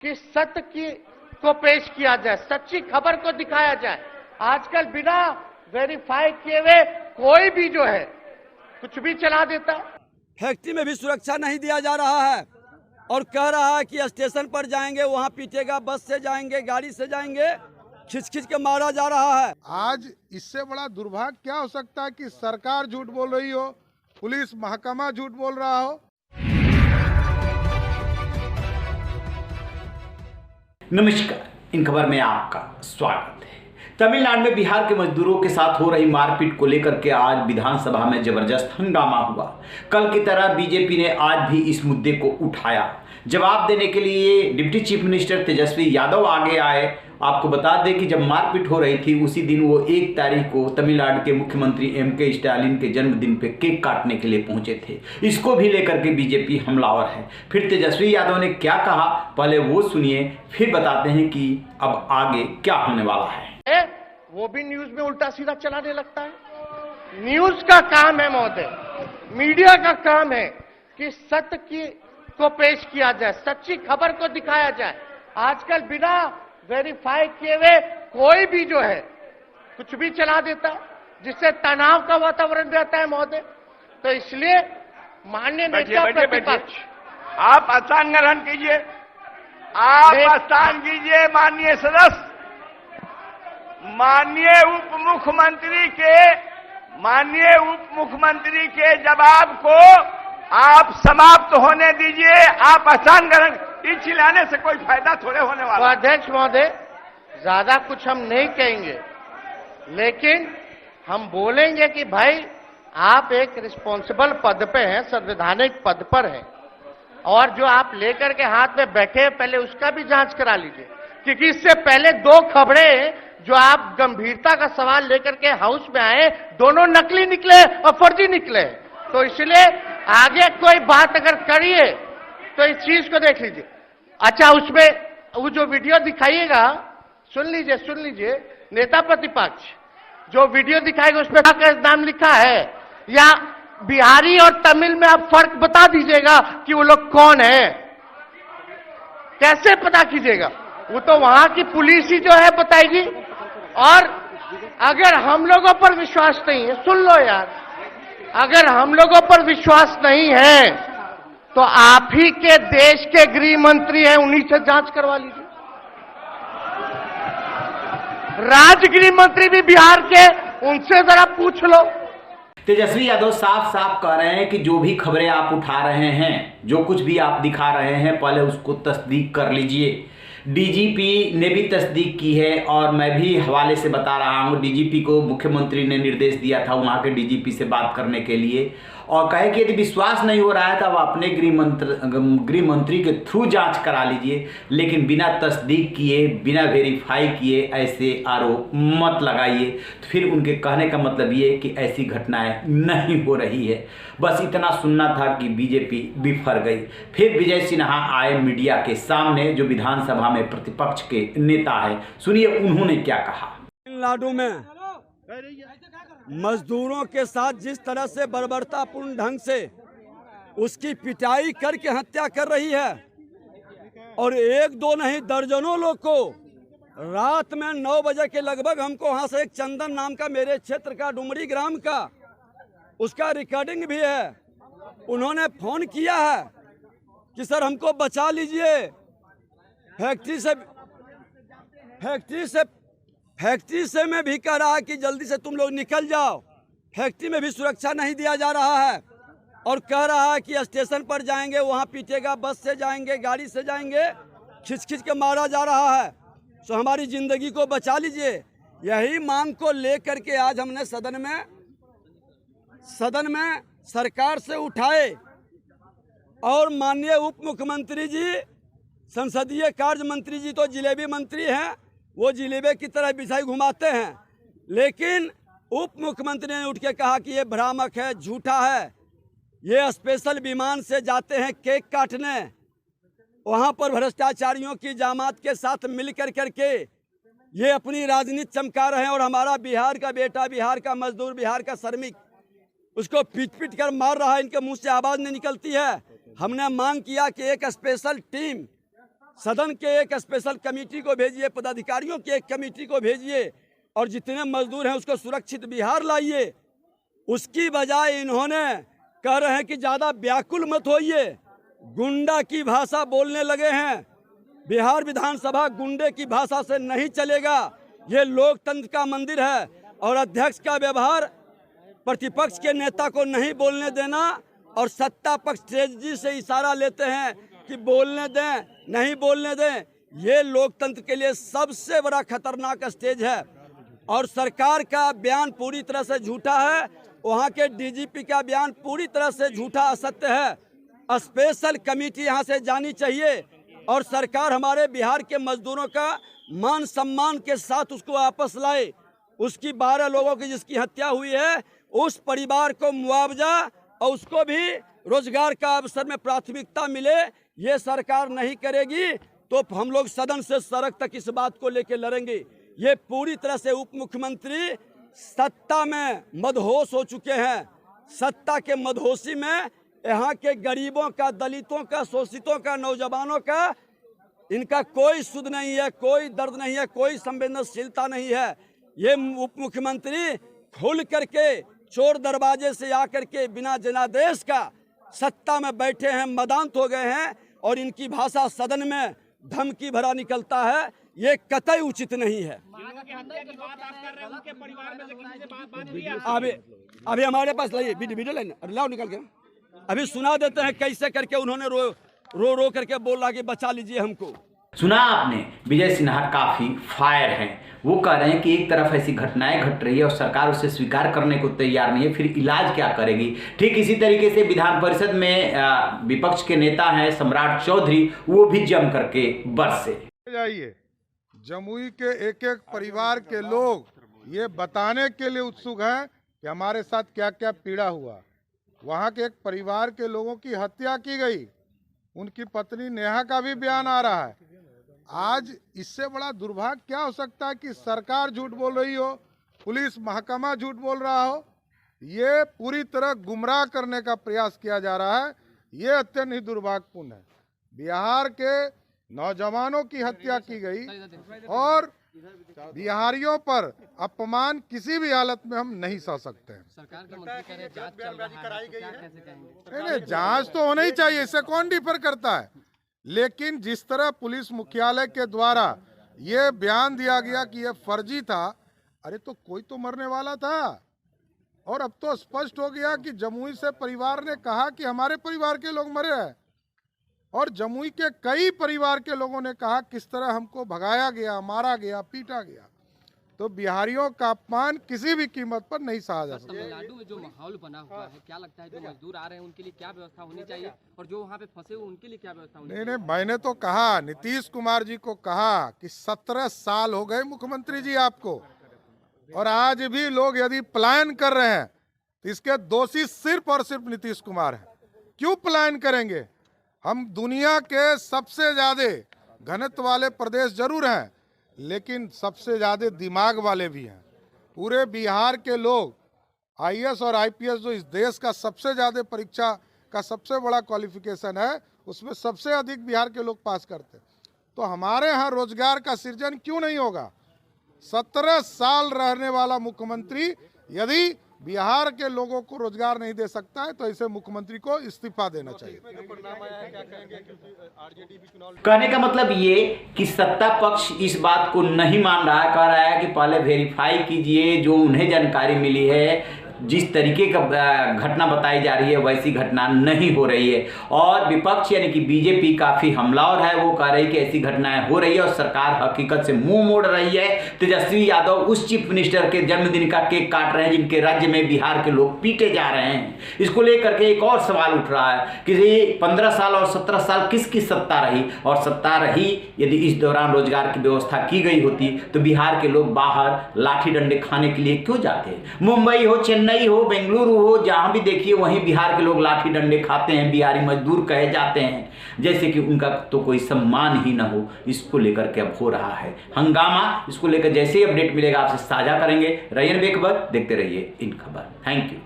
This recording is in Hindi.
कि सत्य को पेश किया जाए, सच्ची खबर को दिखाया जाए। आजकल बिना वेरीफाई किए हुए कोई भी जो है कुछ भी चला देता है। फैक्ट्री में भी सुरक्षा नहीं दिया जा रहा है और कह रहा है कि स्टेशन पर जाएंगे वहां पीटेगा, बस से जाएंगे, गाड़ी से जाएंगे, खिंच खिंच के मारा जा रहा है। आज इससे बड़ा दुर्भाग्य क्या हो सकता है कि सरकार झूठ बोल रही हो, पुलिस महकमा झूठ बोल रहा हो। नमस्कार, इन खबर में आपका स्वागत है। तमिलनाडु में बिहार के मजदूरों के साथ हो रही मारपीट को लेकर के आज विधानसभा में जबरदस्त हंगामा हुआ। कल की तरह बीजेपी ने आज भी इस मुद्दे को उठाया। जवाब देने के लिए deputy chief minister Tejashwi Yadav आगे आए। आपको बता दें कि जब मारपीट हो रही थी उसी दिन वो 1 तारीख को तमिलनाडु के मुख्यमंत्री MK स्टालिन के जन्मदिन पे केक काटने के लिए पहुंचे थे। इसको भी लेकर के बीजेपी हमलावर है। फिर तेजस्वी यादव ने क्या कहा, पहले वो सुनिए, फिर बताते हैं कि अब आगे क्या होने वाला है। वो भी न्यूज में उल्टा सीधा चलाने लगता है। न्यूज का काम है महोदय, मीडिया का काम है कि सत्य को पेश किया जाए, सच्ची खबर को दिखाया जाए। आजकल बिना वेरीफाई किए हुए कोई भी जो है कुछ भी चला देता है, जिससे तनाव का वातावरण रहता है महोदय। तो इसलिए माननीय नेता प्रतिपक्ष, आप स्थान ग्रहण कीजिए, आप स्थान कीजिए। माननीय सदस्य, माननीय उप मुख्यमंत्री के जवाब को आप समाप्त होने दीजिए। आप स्थान ग्रहण, चिल्लाने से कोई फायदा थोड़े होने वाला। तो अध्यक्ष महोदय, ज्यादा कुछ हम नहीं कहेंगे, लेकिन हम बोलेंगे कि भाई आप एक रिस्पॉन्सिबल पद पे हैं, संवैधानिक पद पर हैं, और जो आप लेकर के हाथ में बैठे पहले उसका भी जांच करा लीजिए, क्योंकि इससे पहले 2 खबरें जो आप गंभीरता का सवाल लेकर के हाउस में आए, दोनों नकली निकले और फर्जी निकले। तो इसलिए आगे कोई बात अगर करिए तो इस चीज को देख लीजिए। अच्छा, उसमें वो जो वीडियो दिखाइएगा, सुन लीजिए नेता प्रतिपक्ष, जो वीडियो दिखाएगा उसमें क्या नाम लिखा है, या बिहारी और तमिल में आप फर्क बता दीजिएगा कि वो लोग कौन है। कैसे पता कीजिएगा? वो तो वहां की पुलिस ही जो है बताएगी। और अगर हम लोगों पर विश्वास नहीं है, सुन लो यार, अगर हम लोगों पर विश्वास नहीं है तो आप ही के देश के गृह मंत्री हैं, उन्हीं से जांच करवा लीजिए। राज्य गृह मंत्री भी बिहार के, उनसे जरा पूछ लो। तेजस्वी यादव साफ साफ कह रहे हैं कि जो भी खबरें आप उठा रहे हैं, जो कुछ भी आप दिखा रहे हैं, पहले उसको तस्दीक कर लीजिए। DGP ने भी तस्दीक की है और मैं भी हवाले से बता रहा हूँ। DGP को मुख्यमंत्री ने निर्देश दिया था वहाँ के DGP से बात करने के लिए, और कहे कि यदि विश्वास नहीं हो रहा है तो आप अपने गृह मंत्री के थ्रू जांच करा लीजिए, लेकिन बिना तस्दीक किए, बिना वेरीफाई किए ऐसे आरोप मत लगाइए। तो फिर उनके कहने का मतलब ये है कि ऐसी घटनाएं नहीं हो रही है। बस इतना सुनना था कि बीजेपी बिफर गई। फिर विजय सिन्हा आए मीडिया के सामने, जो विधानसभा में प्रतिपक्ष के नेता है। सुनिए उन्होंने क्या कहा। तमिलनाडु में मजदूरों के साथ जिस तरह से बर्बरतापूर्ण ढंग से उसकी पिटाई करके हत्या कर रही है, और 1-2 नहीं दर्जनों लोग को रात में 9 बजे के लगभग हमको वहां से एक चंदन नाम का, मेरे क्षेत्र का, डुमरी ग्राम का, उसका रिकॉर्डिंग भी है। उन्होंने फोन किया है कि सर हमको बचा लीजिए, फैक्ट्री से मैं भी कह रहा है कि जल्दी से तुम लोग निकल जाओ। फैक्ट्री में भी सुरक्षा नहीं दिया जा रहा है और कह रहा है कि स्टेशन पर जाएंगे वहां पीटेगा, बस से जाएंगे, गाड़ी से जाएंगे, खिंच खिंच के मारा जा रहा है। सो हमारी जिंदगी को बचा लीजिए। यही मांग को लेकर के आज हमने सदन में सरकार से उठाए, और माननीय उप मुख्यमंत्री जी, संसदीय कार्य मंत्री जी तो जिलेबी मंत्री हैं, वो जिलेबे की तरह बिछाई घुमाते हैं, लेकिन उप मुख्यमंत्री ने उठ के कहा कि ये भ्रामक है, झूठा है। ये स्पेशल विमान से जाते हैं केक काटने, वहाँ पर भ्रष्टाचारियों की जमात के साथ मिल करके ये अपनी राजनीति चमका रहे हैं, और हमारा बिहार का बेटा, बिहार का मजदूर, बिहार का श्रमिक, उसको पीट कर मार रहा है। इनके मुंह से आवाज़ नहीं निकलती है। हमने मांग किया कि एक स्पेशल टीम सदन के एक स्पेशल कमेटी को भेजिए, पदाधिकारियों की एक कमेटी को भेजिए और जितने मजदूर हैं उसको सुरक्षित बिहार लाइए। उसकी बजाय इन्होंने कह रहे हैं कि ज़्यादा व्याकुल मत होइए, गुंडा की भाषा बोलने लगे हैं। बिहार विधानसभा गुंडे की भाषा से नहीं चलेगा। ये लोकतंत्र का मंदिर है और अध्यक्ष का व्यवहार प्रतिपक्ष के नेता को नहीं बोलने देना और सत्ता पक्ष तेजी से इशारा लेते हैं कि बोलने दें, नहीं बोलने दें। ये लोकतंत्र के लिए सबसे बड़ा खतरनाक स्टेज है और सरकार का बयान पूरी तरह से झूठा है। वहाँ के डीजीपी का बयान पूरी तरह से झूठा, असत्य है। स्पेशल कमेटी यहाँ से जानी चाहिए और सरकार हमारे बिहार के मजदूरों का मान सम्मान के साथ उसको वापस लाए। उसकी 12 लोगों की जिसकी हत्या हुई है उस परिवार को मुआवजा और उसको भी रोजगार का अवसर में प्राथमिकता मिले, ये सरकार नहीं करेगी तो हम लोग सदन से सड़क तक इस बात को लेकर लड़ेंगे। ये पूरी तरह से उप मुख्यमंत्री सत्ता में मदहोश हो चुके हैं। सत्ता के मदहोशी में यहाँ के गरीबों का, दलितों का, शोषितों का, नौजवानों का इनका कोई सुध नहीं है, कोई दर्द नहीं है, कोई संवेदनशीलता नहीं है। ये उप मुख्यमंत्री खुल करके चोर दरवाजे से आकर के बिना जनादेश का सत्ता में बैठे हैं, मदांत हो गए हैं और इनकी भाषा सदन में धमकी भरा निकलता है। ये कतई उचित नहीं है। अभी हमारे पास लाइए वीडियो लाइन, लाओ निकल के, अभी सुना देते हैं कैसे करके उन्होंने रो करके बोल रहा कि बचा लीजिए हमको। सुना आपने, विजय सिन्हा काफी फायर हैं। वो कह रहे हैं कि एक तरफ ऐसी घटनाएं घट रही है और सरकार उसे स्वीकार करने को तैयार नहीं है, फिर इलाज क्या करेगी। ठीक इसी तरीके से विधान परिषद में विपक्ष के नेता हैं सम्राट चौधरी, वो भी जम करके बरसे। जाइए, जमुई के एक एक परिवार के लोग ये बताने के लिए उत्सुक हैं कि हमारे साथ क्या क्या पीड़ा हुआ। वहाँ के एक परिवार के लोगों की हत्या की गई, उनकी पत्नी नेहा का भी बयान आ रहा है। आज इससे बड़ा दुर्भाग्य क्या हो सकता है कि सरकार झूठ बोल रही हो, पुलिस महकमा झूठ बोल रहा हो। ये पूरी तरह गुमराह करने का प्रयास किया जा रहा है। ये अत्यंत ही दुर्भाग्यपूर्ण है। बिहार के नौजवानों की हत्या की गई और बिहारियों पर अपमान किसी भी हालत में हम नहीं सह सकते हैं। सरकार के मंत्री कह रहे हैं जांच चल रहा है, तो क्या कैसे कहेंगे? नहीं, जांच तो होना ही चाहिए, इससे कौन डिफर करता है। लेकिन जिस तरह पुलिस मुख्यालय के द्वारा ये बयान दिया गया कि ये फर्जी था, अरे तो कोई तो मरने वाला था। और अब तो स्पष्ट हो गया कि जमुई से परिवार ने कहा कि हमारे परिवार के लोग मरे हैं और जमुई के कई परिवार के लोगों ने कहा किस तरह हमको भगाया गया, मारा गया, पीटा गया। तो बिहारियों का अपमान किसी भी कीमत पर नहीं सहा जा सकता। तमिलनाडु में जो माहौल बना हुआ है, क्या लगता है जो मजदूर आ रहे हैं उनके लिए क्या व्यवस्था होनी चाहिए और जो वहाँ पे फंसे हुए उनके लिए क्या व्यवस्था होनी चाहिए? नहीं, मैंने तो कहा, नीतीश कुमार जी को कहा कि 17 साल हो गए मुख्यमंत्री जी आपको, और आज भी लोग यदि पलायन कर रहे हैं तो इसके दोषी सिर्फ और सिर्फ नीतीश कुमार है। क्यों पलायन करेंगे? हम दुनिया के सबसे ज्यादा घनत्व वाले प्रदेश जरूर हैं, लेकिन सबसे ज्यादा दिमाग वाले भी हैं। पूरे बिहार के लोग आईएएस और आईपीएस, जो इस देश का सबसे ज्यादा परीक्षा का सबसे बड़ा क्वालिफिकेशन है, उसमें सबसे अधिक बिहार के लोग पास करते हैं। तो हमारे यहाँ रोजगार का सृजन क्यों नहीं होगा? 17 साल रहने वाला मुख्यमंत्री यदि बिहार के लोगों को रोजगार नहीं दे सकता है तो ऐसे मुख्यमंत्री को इस्तीफा देना चाहिए। कहने का मतलब ये कि सत्ता पक्ष इस बात को नहीं मान रहा है, कह रहा है कि पहले वेरीफाई कीजिए, जो उन्हें जानकारी मिली है, जिस तरीके का घटना बताई जा रही है वैसी घटना नहीं हो रही है। और विपक्ष यानी कि बीजेपी काफी हमलावर है, वो कह रही है कि ऐसी घटनाएं हो रही है और सरकार हकीकत से मुंह मोड़ रही है। तेजस्वी यादव उस चीफ मिनिस्टर के जन्मदिन का केक काट रहे हैं जिनके राज्य में बिहार के लोग पीटे जा रहे हैं। इसको लेकर के एक और सवाल उठ रहा है कि 15 साल और 17 साल किसकी सत्ता रही, और सत्ता रही यदि इस दौरान रोजगार की व्यवस्था की गई होती तो बिहार के लोग बाहर लाठी डंडे खाने के लिए क्यों जाते? मुंबई हो, चेन्नई हो, बेंगलुरु हो, जहां भी देखिए वहीं बिहार के लोग लाठी डंडे खाते हैं, बिहारी मजदूर कहे जाते हैं, जैसे कि उनका तो कोई सम्मान ही ना हो। इसको लेकर के अब हो रहा है हंगामा। इसको लेकर जैसे ही अपडेट मिलेगा आपसे साझा करेंगे। रहिए बेखबर, देखते रहिए इन खबर। Thank you.